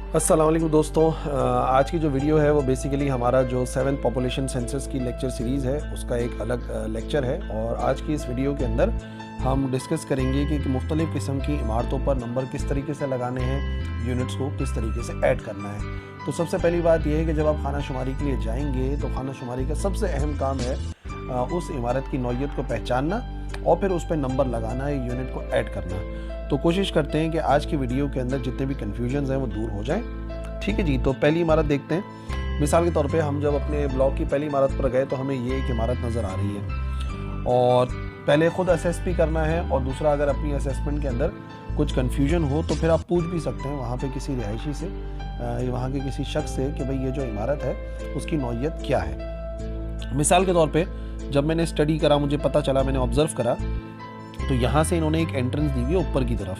अस्सलाम वालेकुम दोस्तों। आज की जो वीडियो है वो बेसिकली हमारा जो 7th पॉपुलेशन सेंसस की लेक्चर सीरीज़ है उसका एक अलग लेक्चर है। और आज की इस वीडियो के अंदर हम डिस्कस करेंगे कि मुख्तलिफ़ किस्म की इमारतों पर नंबर किस तरीके से लगाने हैं, यूनिट्स को किस तरीके से ऐड करना है। तो सबसे पहली बात यह है कि जब आप खाना शुमारी के लिए जाएंगे तो खाना शुमारी का सबसे अहम काम है उस इमारत की नौइयत को पहचानना और फिर उस पर नंबर लगाना, यूनिट को ऐड करना। तो कोशिश करते हैं कि आज की वीडियो के अंदर जितने भी कन्फ्यूजन्स हैं वो दूर हो जाएं। ठीक है जी, तो पहली इमारत देखते हैं। मिसाल के तौर पे हम जब अपने ब्लॉक की पहली इमारत पर गए तो हमें ये एक इमारत नज़र आ रही है और पहले ख़ुद असेस भी करना है और दूसरा अगर अपनी असेसमेंट के अंदर कुछ कन्फ्यूजन हो तो फिर आप पूछ भी सकते हैं वहाँ पे किसी रिहायशी से, वहाँ के किसी शख्स से कि भाई ये जो इमारत है उसकी नौइयत क्या है। मिसाल के तौर पे जब मैंने स्टडी करा, मुझे पता चला, मैंने ऑब्ज़र्व करा तो यहाँ से इन्होंने एक एंट्रेंस दी हुई है ऊपर की तरफ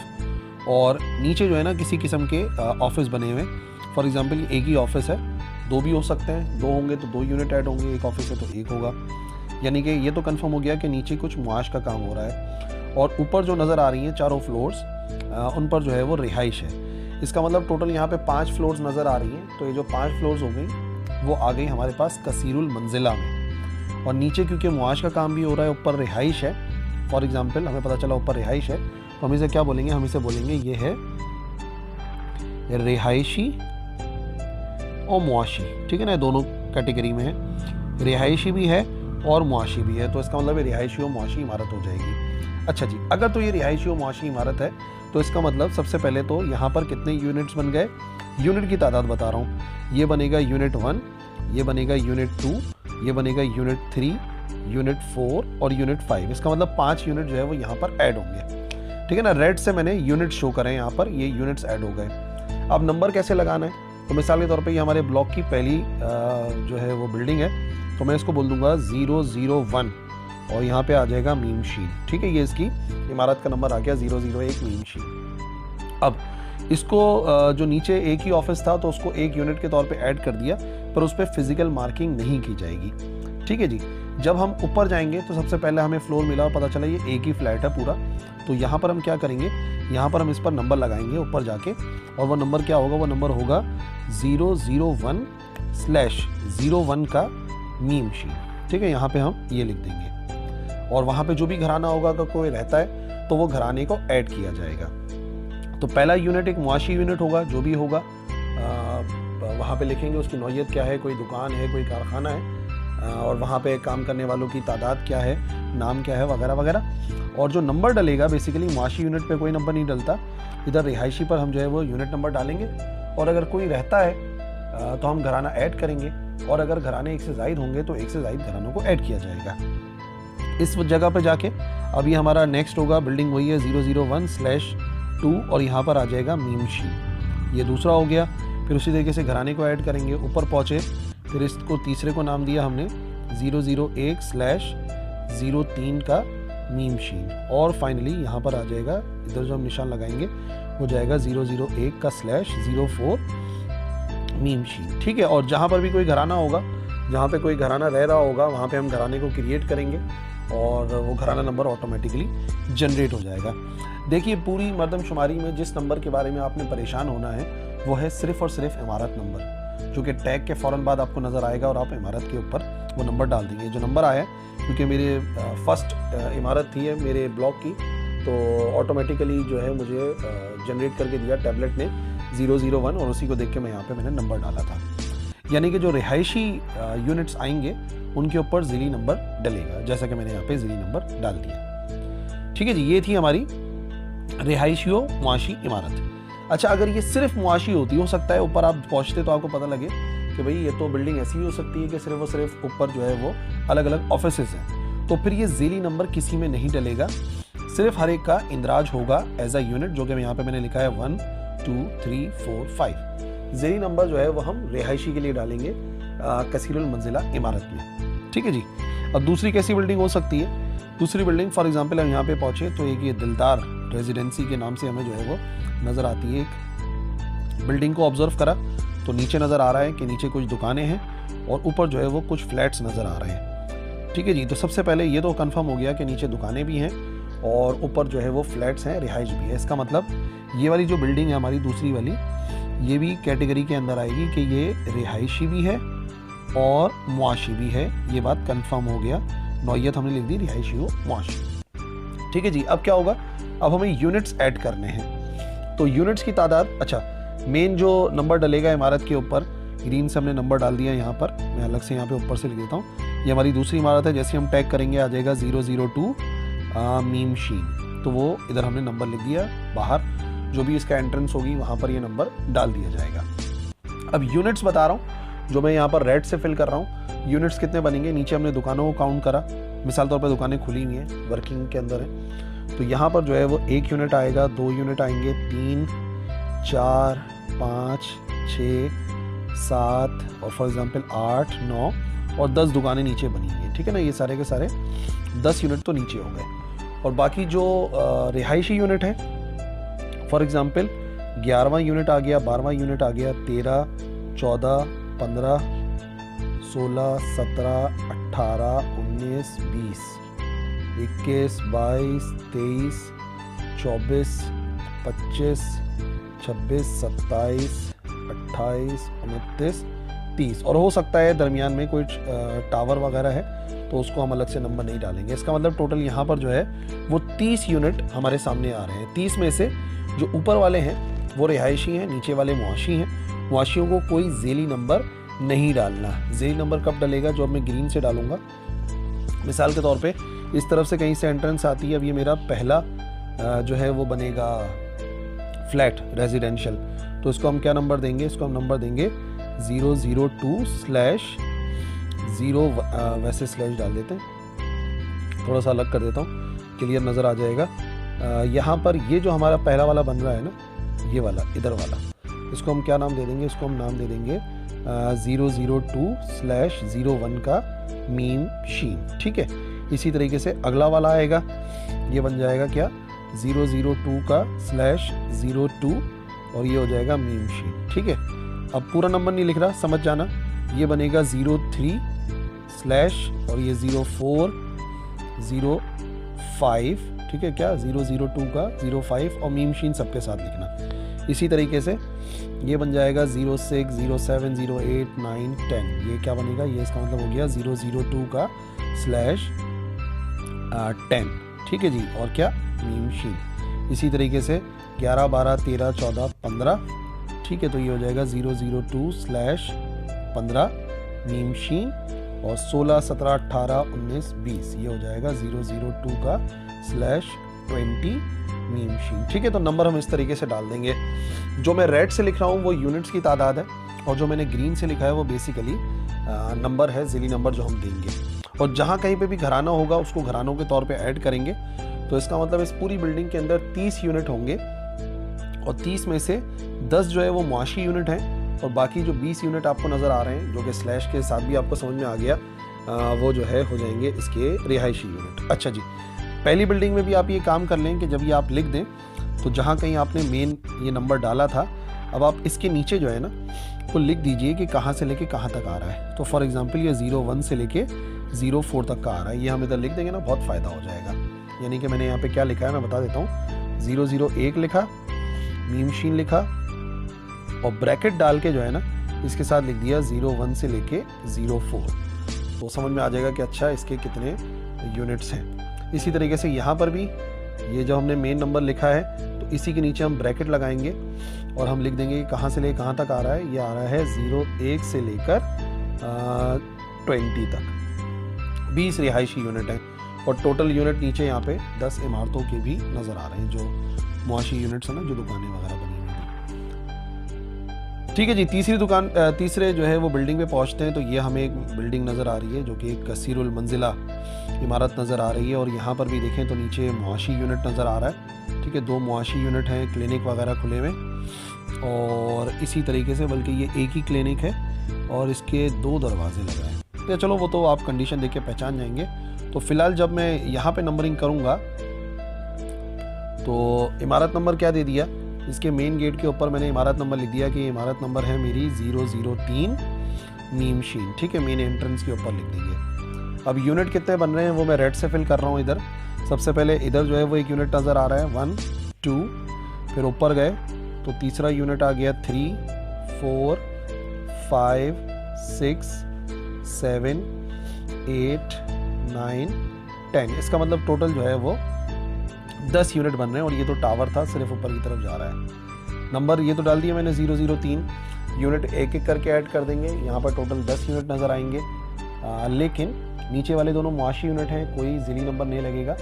और नीचे जो है ना किसी किस्म के ऑफिस बने हुए। फॉर एग्जांपल ये एक ही ऑफिस है, दो भी हो सकते हैं, दो होंगे तो दो यूनिट ऐड होंगे, एक ऑफिस है तो एक होगा। यानी कि ये तो कंफर्म हो गया कि नीचे कुछ मुआश का काम हो रहा है और ऊपर जो नज़र आ रही हैं चारों फ्लोर्स उन पर जो है वो रिहाइश है। इसका मतलब टोटल यहाँ पे 5 फ्लोर्स नज़र आ रही हैं। तो ये जो 5 फ्लोर्स हो गई वो आ गई हमारे पास कसीरुल मंजिला में। और नीचे क्योंकि मुआश का काम भी हो रहा है, ऊपर रिहाइश है। फॉर एग्जाम्पल हमें पता चला ऊपर रिहाइश है तो हम इसे क्या बोलेंगे, हम इसे बोलेंगे ये है रिहायशी और मुआशी। ठीक है ना, दोनों कैटेगरी में है, रिहायशी भी है और मुआशी भी है। तो इसका मतलब रिहायशी और मुआशी इमारत हो जाएगी। अच्छा जी, अगर तो ये रिहायशी और मुआशी इमारत है तो इसका मतलब सबसे पहले तो यहाँ पर कितने यूनिट्स बन गए, यूनिट की तादाद बता रहा हूँ। ये बनेगा यूनिट 1, ये बनेगा यूनिट 2, ये बनेगा यूनिट 3, यूनिट 4 और यूनिट 5। इसका मतलब 5 यूनिट जो है वो यहाँ पर ऐड होंगे। ठीक है ना, रेड से मैंने यूनिट शो करें यहाँ पर, ये यूनिट्स ऐड हो गए। अब नंबर कैसे लगाना है, तो मिसाल के तौर पे ये हमारे ब्लॉक की पहली जो है वो बिल्डिंग है तो मैं इसको बोल दूंगा 001 और यहाँ पे आ जाएगा मीम शीन। ठीक है, ये इसकी इमारत का नंबर आ गया 001 मीम शीन। अब इसको जो नीचे एक ही ऑफिस था तो उसको एक यूनिट के तौर पे ऐड कर दिया, पर उस पर फिजिकल मार्किंग नहीं की जाएगी। ठीक है जी, जब हम ऊपर जाएंगे तो सबसे पहले हमें फ्लोर मिला और पता चला ये एक ही फ्लैट है पूरा। तो यहाँ पर हम क्या करेंगे, यहाँ पर हम इस पर नंबर लगाएंगे ऊपर जाके और वो नंबर क्या होगा, वो नंबर होगा 001/01 का मीम शीन। ठीक है, यहाँ पे हम ये लिख देंगे और वहाँ पे जो भी घराना होगा, अगर कोई रहता है तो वो घराने को ऐड किया जाएगा। तो पहला यूनिट एक मुआशी यूनिट होगा, जो भी होगा वहाँ पे लिखेंगे उसकी नौइयत क्या है, कोई दुकान है, कोई कारखाना है और वहाँ पे काम करने वालों की तादाद क्या है, नाम क्या है, वगैरह वगैरह। और जो नंबर डलेगा, बेसिकली मुआशी यूनिट पे कोई नंबर नहीं डलता, इधर रिहायशी पर हम जो है वो यूनिट नंबर डालेंगे और अगर कोई रहता है तो हम घराना ऐड करेंगे और अगर घराने एक से ज़ायद होंगे तो एक से ज़ायद घरानों को ऐड किया जाएगा। इस जगह पर जाके अभी हमारा नेक्स्ट होगा, बिल्डिंग वही है 001/2 और यहाँ पर आ जाएगा मीम शीन, ये दूसरा हो गया। फिर उसी तरीके से घराने को ऐड करेंगे, ऊपर पहुँचे, फिर इसको तीसरे को नाम दिया हमने 001/03 का मीम शीन और फाइनली यहाँ पर आ जाएगा, इधर जो हम निशान लगाएंगे वो जाएगा 001/04 मीम शीन। ठीक है, और जहाँ पर भी कोई घराना होगा, जहाँ पे कोई घराना रह रहा होगा, वहाँ पे हम घराने को क्रिएट करेंगे और वो घराना नंबर ऑटोमेटिकली जनरेट हो जाएगा। देखिए, पूरी मरदमशुमारी में जिस नंबर के बारे में आपने परेशान होना है वो है सिर्फ़ और सिर्फ इमारत नंबर, जो कि टैग के फ़ौरन बाद आपको नज़र आएगा और आप इमारत के ऊपर वो नंबर डाल देंगे। जो नंबर आया, क्योंकि मेरे फर्स्ट इमारत थी है मेरे ब्लॉक की, तो ऑटोमेटिकली जो है मुझे जनरेट करके दिया टैबलेट ने 001 और उसी को देख के मैं यहाँ पे मैंने नंबर डाला था। यानी कि जो रिहायशी यूनिट्स आएंगे उनके ऊपर ज़िली नंबर डलेगा, जैसा कि मैंने यहाँ पे ज़िली नंबर डाल दिया। ठीक है जी, ये थी हमारी रिहायशी व मुआशी इमारत। अच्छा, अगर ये सिर्फ मुआशी होती, हो सकता है ऊपर आप पहुँचते तो आपको पता लगे कि भाई ये तो बिल्डिंग ऐसी भी हो सकती है कि सिर्फ और सिर्फ ऊपर जो है वो अलग अलग ऑफिसेज हैं, तो फिर ये ज़िली नंबर किसी में नहीं डलेगा, सिर्फ हर एक का इंदराज होगा एज अ यूनिट, जो कि यहाँ पे मैंने लिखा है 1 2 3 4 5। ज़िली नंबर जो है वो हम रिहायशी के लिए डालेंगे कसीरुल मंजिला इमारत में। ठीक है जी। अब दूसरी कैसी बिल्डिंग हो सकती है, दूसरी बिल्डिंग फॉर एग्जांपल हम यहाँ पे पहुँचे तो एक ये दिलदार रेजिडेंसी के नाम से हमें जो है वो नज़र आती है। एक बिल्डिंग को ऑब्जर्व करा तो नीचे नज़र आ रहा है कि नीचे कुछ दुकानें हैं और ऊपर जो है वो कुछ फ्लैट्स नज़र आ रहे हैं। ठीक है जी, तो सबसे पहले ये तो कंफर्म हो गया कि नीचे दुकानें भी हैं और ऊपर जो है वो फ्लैट्स हैं, रिहाइश भी है। इसका मतलब ये वाली जो बिल्डिंग है हमारी दूसरी वाली, ये भी कैटेगरी के अंदर आएगी कि ये रिहायशी भी है और मुआशी भी है। ये बात कंफर्म हो गया, नौयत हमने लिख दी रिहायशी हो मुआशी। ठीक है जी, अब क्या होगा, अब हमें यूनिट्स ऐड करने हैं। तो यूनिट्स की तादाद, अच्छा मेन जो नंबर डलेगा इमारत के ऊपर, ग्रीन से हमने नंबर डाल दिया यहाँ पर, मैं अलग से यहाँ पे ऊपर से लिख देता हूँ। ये हमारी दूसरी इमारत है, जैसे हम टैग करेंगे आ जाएगा 002 मीम शीन, तो वो इधर हमने नंबर लिख दिया। बाहर जो भी इसका एंट्रेंस होगी वहाँ पर ये नंबर डाल दिया जाएगा। अब यूनिट्स बता रहा हूँ, जो मैं यहाँ पर रेड से फिल कर रहा हूँ। यूनिट्स कितने बनेंगे, नीचे हमने दुकानों को काउंट करा, मिसाल तौर पर दुकानें खुली हुई हैं, वर्किंग के अंदर है, तो यहाँ पर जो है वो 1 यूनिट आएगा, 2 यूनिट आएंगे, 3 4 5 6 7 और फॉर एग्जांपल 8 9 और 10 दुकानें नीचे बनी हुई हैं। ठीक है ना, ये सारे के सारे 10 यूनिट तो नीचे हो गए। और बाकी जो रिहायशी यूनिट है, फॉर एग्जांपल 11वां यूनिट आ गया, 12वां यूनिट आ गया, 13 14 15 16 17 18 19 20 21 22 23 24 25 26 27 28 29 30 और हो सकता है दरमियान में कोई टावर वगैरह है तो उसको हम अलग से नंबर नहीं डालेंगे। इसका मतलब टोटल यहाँ पर जो है वो 30 यूनिट हमारे सामने आ रहे हैं। 30 में से जो ऊपर वाले हैं वो रिहायशी हैं, नीचे वाले मुआशी हैं। मुआशियों को कोई ज़ेली नंबर नहीं डालना। ज़ेली नंबर कब डलेगा, जो अब मैं ग्रीन से डालूंगा। मिसाल के तौर पे इस तरफ से कहीं से एंट्रेंस आती है, अब ये मेरा पहला जो है वो बनेगा फ्लैट रेजिडेंशियल, तो इसको हम क्या नंबर देंगे, इसको हम नंबर देंगे 002/0 वैसे स्लैश डाल देते हैं, थोड़ा सा अलग कर देता हूँ, क्लियर नज़र आ जाएगा। यहाँ पर ये जो हमारा पहला वाला बन रहा है ना, ये वाला इधर वाला, इसको हम क्या नाम दे देंगे, इसको हम नाम दे देंगे 002/01 का मीम शीन। ठीक है, इसी तरीके से अगला वाला आएगा, ये बन जाएगा क्या 002/02 और ये हो जाएगा मीम शीन। ठीक है, अब पूरा नंबर नहीं लिख रहा, समझ जाना, ये बनेगा 03 स्लैश और ये 0405। ठीक है, क्या 002 का 05 और मीम शीन सबके साथ लिखना। इसी तरीके से ये बन जाएगा 06 07 08 9 10, ये क्या बनेगा, ये इसका मतलब हो गया 002 का /10। ठीक है जी, और क्या मीम शीन। इसी तरीके से 11 12 13 14 15। ठीक है, तो ये हो जाएगा 002/15 मीम शीन और 16 17 18 19 20, ये हो जाएगा 002 का /20 मीम शीन। ठीक है, तो नंबर हम इस तरीके से डाल देंगे। जो मैं रेड से लिख रहा हूँ वो यूनिट्स की तादाद है और जो मैंने ग्रीन से लिखा है वो बेसिकली नंबर है, ज़िली नंबर जो हम देंगे। और जहाँ कहीं पे भी घराना होगा उसको घरानों के तौर पे ऐड करेंगे। तो इसका मतलब इस पूरी बिल्डिंग के अंदर 30 यूनिट होंगे और 30 में से 10 जो है वो मुआशी यूनिट हैं और बाकी जो 20 यूनिट आपको नज़र आ रहे हैं जो कि स्लैश के साथ भी आपको समझ में आ गया, वो जो है हो जाएंगे इसके रिहायशी यूनिट। अच्छा जी, पहली बिल्डिंग में भी आप ये काम कर लें कि जब ये आप लिख दें तो जहाँ कहीं आपने मेन ये नंबर डाला था, अब आप इसके नीचे जो है ना वो लिख दीजिए कि कहाँ से लेके कहाँ तक आ रहा है। तो फॉर एग्जांपल ये 01 से लेके 04 तक का आ रहा है, ये हम इधर लिख देंगे ना, बहुत फ़ायदा हो जाएगा। यानी कि मैंने यहाँ पे क्या लिखा है मैं बता देता हूँ, 001 लिखा, मीम शीन लिखा और ब्रैकेट डाल के जो है ना इसके साथ लिख दिया 01 से लेके 04, तो समझ में आ जाएगा कि अच्छा इसके कितने यूनिट्स हैं। इसी तरीके से यहाँ पर भी ये जो हमने मेन नंबर लिखा है तो इसी के नीचे हम ब्रैकेट लगाएंगे और हम लिख देंगे कि कहाँ से लेकर कहाँ तक आ रहा है। ये आ रहा है 01 से लेकर 20 तक, 20 रिहायशी यूनिट हैं और टोटल यूनिट नीचे यहाँ पे 10 इमारतों के भी नज़र आ रहे हैं, जो मुआशी यूनिट्स हैं ना, जो दुकानें वगैरह बनी हुई हैं। ठीक है जी, तीसरे जो है वो बिल्डिंग पे पहुँचते हैं। तो ये हमें एक बिल्डिंग नज़र आ रही है जो कि एक कसीरुल मंजिला इमारत नज़र आ रही है और यहाँ पर भी देखें तो नीचे मुआशी यूनिट नज़र आ रहा है। ठीक है, 2 मुआशी यूनिट हैं, क्लिनिक वगैरह खुले हुए और इसी तरीके से, बल्कि ये एक ही क्लिनिक है और इसके 2 दरवाजे लगे हैं। तो चलो वो तो आप कंडीशन देख के पहचान जाएंगे। तो फिलहाल जब मैं यहाँ पे नंबरिंग करूँगा तो इमारत नंबर क्या दे दिया, इसके मेन गेट के ऊपर मैंने इमारत नंबर लिख दिया कि इमारत नंबर है मेरी 003 मीम शीन। ठीक है, मेन एंट्रेंस के ऊपर लिख देंगे। अब यूनिट कितने बन रहे हैं वो मैं रेड से फिल कर रहा हूँ। इधर सबसे पहले इधर जो है वो एक यूनिट नज़र आ रहा है 1 2, फिर ऊपर गए तो तीसरा यूनिट आ गया 3, 4, 5, 6, 7, 8, 9, 10। इसका मतलब टोटल जो है वो 10 यूनिट बन रहे हैं और ये तो टावर था, सिर्फ ऊपर की तरफ जा रहा है। नंबर ये तो डाल दिया मैंने 003, यूनिट एक एक करके ऐड कर देंगे। यहाँ पर टोटल 10 यूनिट नज़र आएंगे, लेकिन नीचे वाले दोनों मुआशी यूनिट हैं, कोई ज़िली नंबर नहीं लगेगा।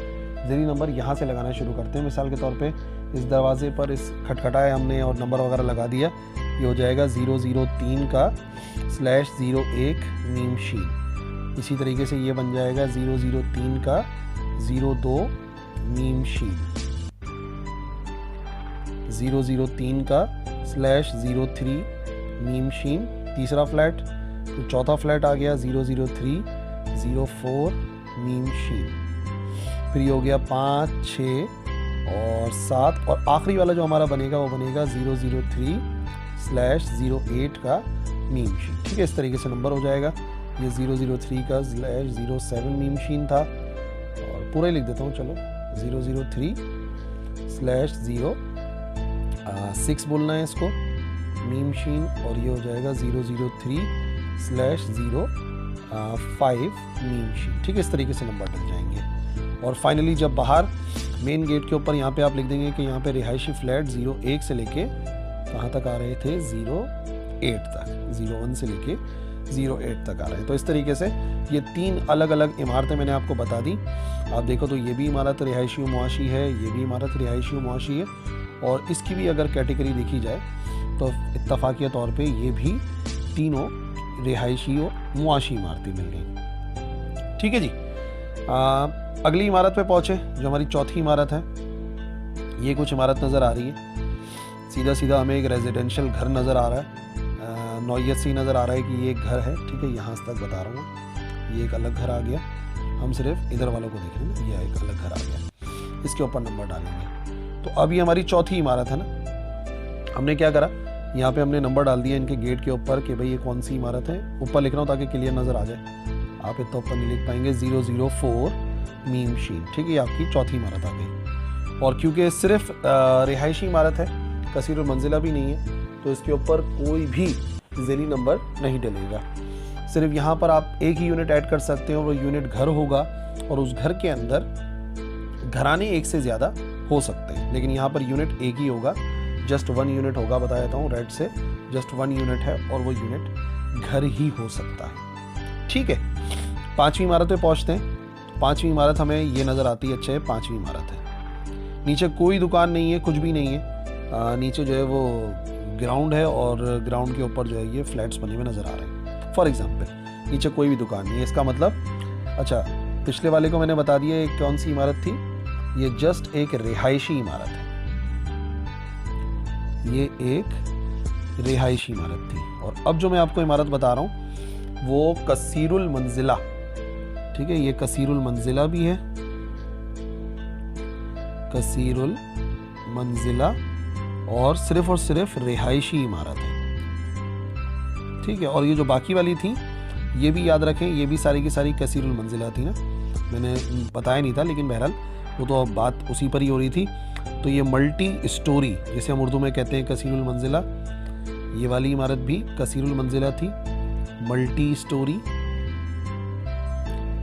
ज़िली नंबर यहाँ से लगाना शुरू करते हैं। मिसाल के तौर पे इस दरवाजे पर इस खटखटाया हमने और नंबर वगैरह लगा दिया, ये हो जाएगा 003 का /01 मीम शीन। इसी तरीके से ये बन जाएगा 003 का 02 मीम शीन, 003 का /03 मीम शीन तीसरा फ्लैट। तो चौथा फ्लैट आ गया 003 04 मीम शीन। फिर हो गया 5, 6 और 7 और आखिरी वाला जो हमारा बनेगा वो बनेगा 003/08 का मीम शीन। ठीक है, इस तरीके से नंबर हो जाएगा। ये 003 का /07 मीम शीन था और पूरा ही लिख देता हूँ, चलो 003/06 बोलना है इसको मीम शीन, और ये हो जाएगा 003/05 मीम शीन। ठीक है, इस तरीके से नंबर डल जाएंगे। और फाइनली जब बाहर मेन गेट के ऊपर यहाँ पे आप लिख देंगे कि यहाँ पे रिहायशी फ्लैट 01 से लेके कहाँ तक आ रहे थे, 08 तक, 01 से लेके 08 तक आ रहे हैं। तो इस तरीके से ये 3 अलग अलग इमारतें मैंने आपको बता दी। आप देखो तो ये भी इमारत रिहायशी व मुआशी है, ये भी इमारत रिहायशी व मुआशी है, और इसकी भी अगर कैटेगरी देखी जाए तो इत्तफाकिया तौर पे ये भी तीनों रिहायशी और मुआशी इमारतें मिल गई। ठीक है जी, अगली इमारत पे पहुँचे जो हमारी चौथी इमारत है। ये कुछ इमारत नज़र आ रही है, सीधा सीधा हमें एक रेजिडेंशियल घर नज़र आ रहा है, नौयत से नज़र आ रहा है कि ये एक घर है। ठीक है, यहाँ तक बता रहा हूँ, ये एक अलग घर आ गया। हम सिर्फ इधर वालों को देख रहे हैं, ये एक अलग घर आ गया, इसके ऊपर नंबर डालेंगे। तो अब ये हमारी चौथी इमारत है ना। हमने क्या करा, यहाँ पे हमने नंबर डाल दिया इनके गेट के ऊपर कि भाई ये कौन सी इमारत है। ऊपर लिख रहा हूँ ताकि क्लियर नज़र आ जाए, आप इतना ऊपर नहीं लिख पाएंगे। 004 मीम शीन। ठीक है, ये आपकी चौथी इमारत आ गई। और क्योंकि सिर्फ रिहायशी इमारत है, कसीरुल मंजिला भी नहीं है, तो इसके ऊपर कोई भी ज़िली नंबर नहीं डलेगा। सिर्फ यहाँ पर आप एक ही यूनिट ऐड कर सकते हैं और वो यूनिट घर होगा, और उस घर के अंदर घराने एक से ज़्यादा हो सकते हैं, लेकिन यहाँ पर यूनिट एक ही होगा, जस्ट 1 यूनिट होगा। बता देता हूँ रेड से, जस्ट 1 यूनिट है और वो यूनिट घर ही हो सकता है। ठीक है, पांचवी इमारत पे पहुँचते हैं। पांचवी इमारत हमें ये नज़र आती है, अच्छा है पांचवी इमारत है। नीचे कोई दुकान नहीं है, कुछ भी नहीं है। नीचे जो है वो ग्राउंड है और ग्राउंड के ऊपर जो है ये फ्लैट्स बने हुए नज़र आ रहे हैं। फॉर एग्जांपल नीचे कोई भी दुकान नहीं है, इसका मतलब अच्छा पिछले वाले को मैंने बता दिया एक कौन सी इमारत थी, ये जस्ट एक रिहायशी इमारत है, ये एक रिहायशी इमारत थी। और अब जो मैं आपको इमारत बता रहा हूँ वो कसीरुल मंजिला। ठीक है, ये कसीरुल मंजिला भी है, कसीरुल मंजिला, और सिर्फ रिहायशी इमारत है। ठीक है, और ये जो बाकी वाली थी ये भी याद रखें, ये भी सारी की सारी कसीरुल मंजिला थी ना, मैंने बताया नहीं था, लेकिन बहरहाल वो तो अब बात उसी पर ही हो रही थी। तो ये मल्टी स्टोरी, जैसे हम उर्दू में कहते हैं कसीरुल मंजिला, ये वाली इमारत भी कसीरुल मंजिला थी, मल्टी स्टोरी,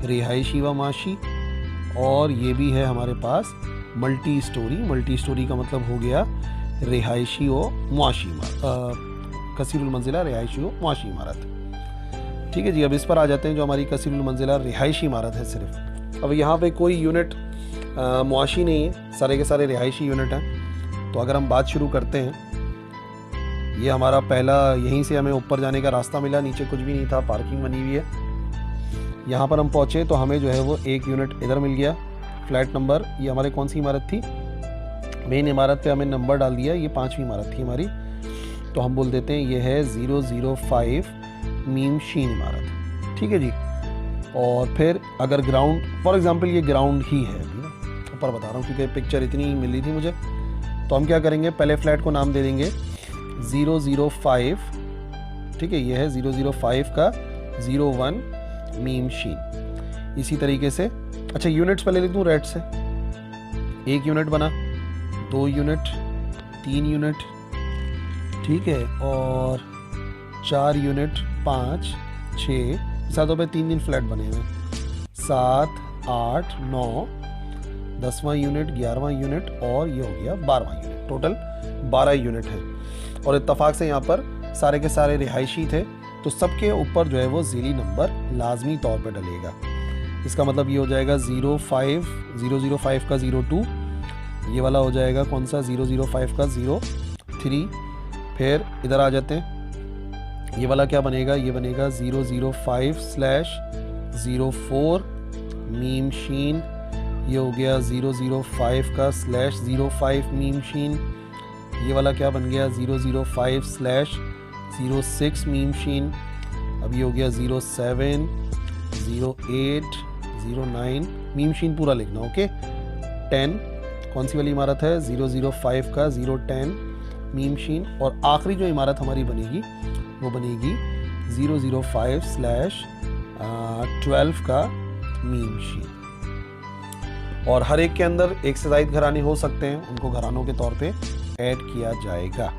रिहायशी व माशी, और ये भी है हमारे पास मल्टी स्टोरी। मल्टी स्टोरी का मतलब हो गया रिहायशी व मुआशी इमारत, कसीरुल मंजिला रिहायशी व मुआशी इमारत। ठीक है जी, अब इस पर आ जाते हैं जो हमारी कसीरुल मंजिला रिहायशी इमारत है सिर्फ। अब यहाँ पे कोई यूनिट मुआशी नहीं है, सारे के सारे रिहायशी यूनिट हैं। तो अगर हम बात शुरू करते हैं, ये हमारा पहला, यहीं से हमें ऊपर जाने का रास्ता मिला, नीचे कुछ भी नहीं था, पार्किंग बनी हुई है। यहाँ पर हम पहुँचे तो हमें जो है वो एक यूनिट इधर मिल गया, फ्लैट नंबर, ये हमारे कौन सी इमारत थी, मेन इमारत पे हमें नंबर डाल दिया, ये पांचवी इमारत थी हमारी, तो हम बोल देते हैं ये है 005 मीम शीन इमारत। ठीक है जी, और फिर अगर ग्राउंड, फॉर एग्जांपल ये ग्राउंड ही है अभी ना, ऊपर बता रहा हूँ क्योंकि पिक्चर इतनी ही मिली थी मुझे, तो हम क्या करेंगे, पहले फ्लैट को नाम दे देंगे 005। ठीक है, ये है 005 का 01 मीम शीन। इसी तरीके से अच्छा यूनिट्स पहले लिख दूँ रेड से, 1 यूनिट बना, 2 यूनिट, 3 यूनिट, ठीक है, और 4 यूनिट 5 6 सातों पे 3 फ्लैट बने हुए, 7 8 9 10वां यूनिट 11वां यूनिट और ये हो गया 12वां यूनिट, टोटल 12 यूनिट है। और इत्तेफाक से यहाँ पर सारे के सारे रिहायशी थे, तो सबके ऊपर जो है वो ज़ीली नंबर लाजमी तौर पे डलेगा। इसका मतलब ये हो जाएगा 005 का 02, ये वाला हो जाएगा कौन सा 005 का 03। फिर इधर आ जाते हैं, ये वाला क्या बनेगा, ये बनेगा 005/04 मीम शीन, ये हो गया 005 का /05 मीम शीन, ये वाला क्या बन गया 005/06 मीम शीन, अब ये हो गया 07 08 09 मीम शीन पूरा लिखना, ओके। 10 कौन सी वाली इमारत है 005 का 010 मीम शीन, और आखिरी जो इमारत हमारी बनेगी वो बनेगी 005/12 का मीम शीन। और हर एक के अंदर एक से ज़ायद घराने हो सकते हैं, उनको घरानों के तौर पे ऐड किया जाएगा,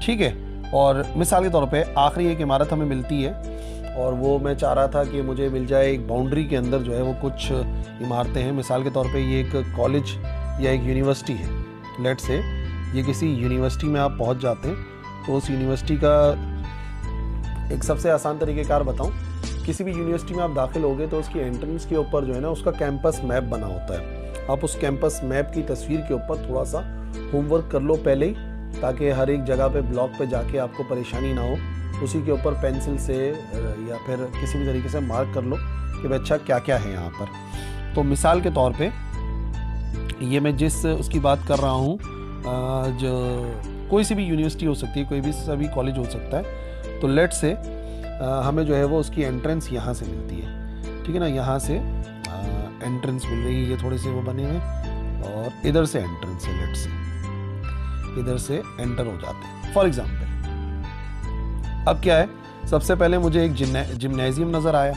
ठीक है। और मिसाल के तौर पे आखिरी एक इमारत हमें मिलती है, और वो मैं चाह रहा था कि मुझे मिल जाए एक बाउंड्री के अंदर जो है वो कुछ इमारतें हैं। मिसाल के तौर पे ये एक कॉलेज या एक यूनिवर्सिटी है, लेट से ये किसी यूनिवर्सिटी में आप पहुंच जाते हैं, तो उस यूनिवर्सिटी का एक सबसे आसान तरीक़ेकार बताऊं, किसी भी यूनिवर्सिटी में आप दाखिल होगे तो उसकी एंट्रेंस के ऊपर जो है ना उसका कैंपस मैप बना होता है। आप उस कैंपस मैप की तस्वीर के ऊपर थोड़ा सा होमवर्क कर लो पहले ही, ताकि हर एक जगह पे ब्लॉक पे जाके आपको परेशानी ना हो। उसी के ऊपर पेंसिल से या फिर किसी भी तरीके से मार्क कर लो कि भाई अच्छा क्या क्या है यहाँ पर। तो मिसाल के तौर पे ये मैं जिस उसकी बात कर रहा हूँ, जो कोई सी भी यूनिवर्सिटी हो सकती है, कोई भी सभी कॉलेज हो सकता है, तो लेट से हमें जो है वो उसकी एंट्रेंस यहाँ से मिलती है, ठीक है ना। यहाँ से एंट्रेंस मिल रही है, ये थोड़े से वो बने हुए, और इधर से एंट्रेंस है, लेट से इधर से एंटर हो जाते हैं फॉर एग्जांपल। अब क्या है, सबसे पहले मुझे एक जिम्नेजियम नज़र आया,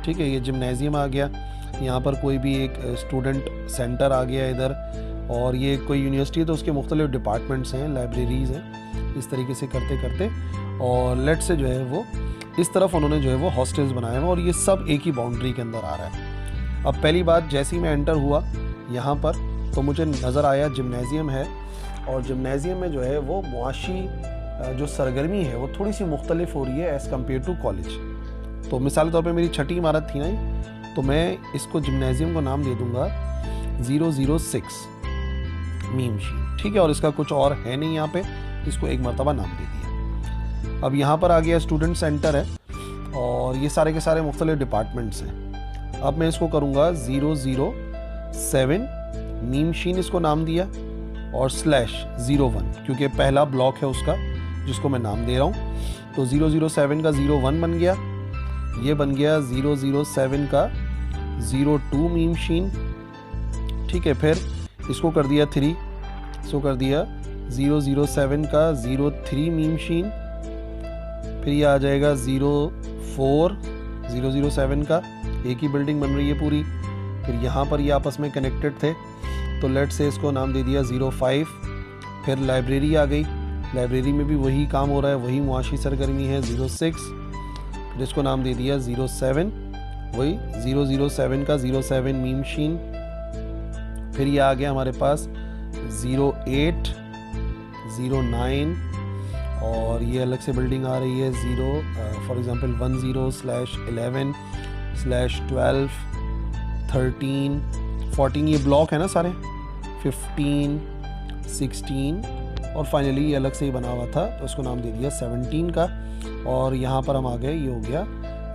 ठीक है, ये जिम्नेजियम आ गया, यहाँ पर कोई भी एक स्टूडेंट सेंटर आ गया इधर, और ये कोई यूनिवर्सिटी है तो उसके मुख्तलिफ डिपार्टमेंट्स हैं, लाइब्रेरीज़ हैं, इस तरीके से करते करते, और लेट से जो है वो इस तरफ उन्होंने जो है वो हॉस्टल्स बनाए हैं, और ये सब एक ही बाउंड्री के अंदर आ रहा है। अब पहली बात, जैसे ही मैं एंटर हुआ यहाँ पर, तो मुझे नज़र आया जिम्नेजियम है, और जिम्नेजियम में जो है वो मुआशी जो सरगर्मी है वो थोड़ी सी मुख्तलिफ हो रही है एज़ कम्पेयर टू कॉलेज। तो मिसाल के तौर पे मेरी छठी इमारत थी ना, तो मैं इसको जिम्नेजियम को नाम दे दूँगा 006 मीम शीन, ठीक है, और इसका कुछ और है नहीं यहाँ पे, इसको एक मरतबा नाम दे दिया। अब यहाँ पर आ गया स्टूडेंट सेंटर है, और ये सारे के सारे मुख्तलिफ डिपार्टमेंट्स हैं। अब मैं इसको करूँगा 007 मीम शीन इसको नाम दिया, और /01 क्योंकि पहला ब्लॉक है उसका जिसको मैं नाम दे रहा हूँ, तो 007 का 01 बन गया, ये बन गया 007 का 02 मीम शीन, ठीक है। फिर इसको कर दिया 3, इसको कर दिया 007 का 03 मीम शीन, फिर ये आ जाएगा 04 007 का, एक ही बिल्डिंग बन रही है पूरी। फिर यहाँ पर ये आपस में कनेक्टेड थे, तो लेट से इसको नाम दे दिया 05। फिर लाइब्रेरी आ गई, लाइब्रेरी में भी वही काम हो रहा है, वही मुआशी सरगर्मी है 06। फिर इसको नाम दे दिया 07, वही 007 का 07 मीम शीन। फिर ये आ गया हमारे पास 08 09, और ये अलग से बिल्डिंग आ रही है 0 फॉर एग्जांपल 10/11/12 13 14, ये ब्लॉक है ना सारे, 15 16, और फाइनली ये अलग से ही बना हुआ था, तो इसको नाम दे दिया 17 का। और यहाँ पर हम आ गए, ये हो गया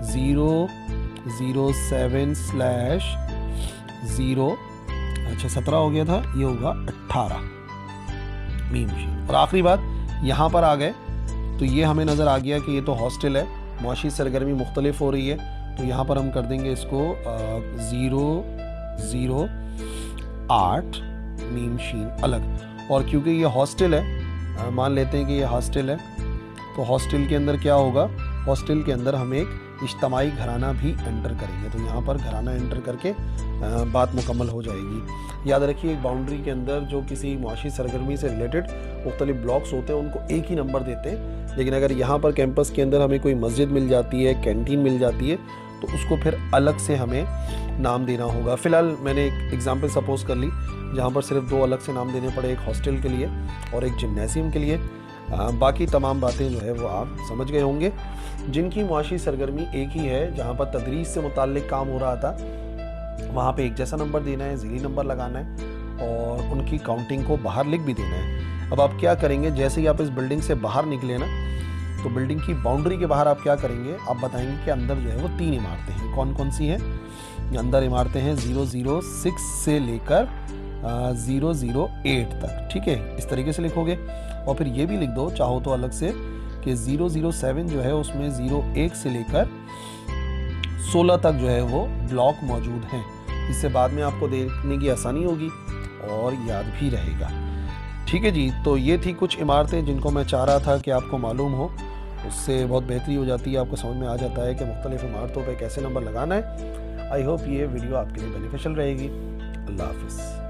007/0, अच्छा 17 हो गया था, ये होगा 18 मीम शीन। और आखिरी बात यहाँ पर आ गए, तो ये हमें नज़र आ गया कि ये तो हॉस्टल है, मुआशी सरगर्मी मुख्तलिफ हो रही है, तो यहाँ पर हम कर देंगे इसको 008 मीम शीन अलग। और क्योंकि ये हॉस्टल है, मान लेते हैं कि ये हॉस्टल है, तो हॉस्टल के अंदर क्या होगा, हॉस्टल के अंदर हम एक इज्तमाही घराना भी एंटर करेंगे। तो यहाँ पर घराना एंटर करके बात मुकम्मल हो जाएगी। याद रखिए, एक बाउंड्री के अंदर जो किसी मुआशी सरगर्मी से रिलेटेड मुख्तलिफ ब्लॉक्स होते हैं उनको एक ही नंबर देते हैं, लेकिन अगर यहाँ पर कैंपस के अंदर हमें कोई मस्जिद मिल जाती है, कैंटीन मिल जाती है, तो उसको फिर अलग से हमें नाम देना होगा। फ़िलहाल मैंने एक एग्जांपल सपोज कर ली जहाँ पर सिर्फ 2 अलग से नाम देने पड़े, एक हॉस्टल के लिए और एक जिम्नेशियम के लिए। बाकी तमाम बातें जो है वो आप समझ गए होंगे। जिनकी मुआशी सरगर्मी एक ही है, जहाँ पर तदरीस से मुताल्लिक काम हो रहा था, वहाँ पे एक जैसा नंबर देना है, ज़ीली नंबर लगाना है और उनकी काउंटिंग को बाहर लिख भी देना है। अब आप क्या करेंगे, जैसे ही आप इस बिल्डिंग से बाहर निकले ना, तो बिल्डिंग की बाउंड्री के बाहर आप क्या करेंगे, आप बताएंगे कि अंदर जो है वो 3 इमारतें हैं। कौन कौन सी हैं? अंदर इमारतें हैं 006 से लेकर 008 तक। ठीक है, इस तरीके से लिखोगे। और फिर ये भी लिख दो चाहो तो अलग से कि 007 जो है उसमें 01 से लेकर 16 तक जो है वो ब्लॉक मौजूद हैं। इससे बाद में आपको देखने की आसानी होगी और याद भी रहेगा। ठीक है जी, तो ये थी कुछ इमारतें जिनको मैं चाह रहा था कि आपको मालूम हो। उससे बहुत बेहतरी हो जाती है, आपको समझ में आ जाता है कि मुख्तलिफ इमारतों पे कैसे नंबर लगाना है। आई होप ये वीडियो आपके लिए बेनिफिशियल रहेगी। अल्लाह हाफिज़।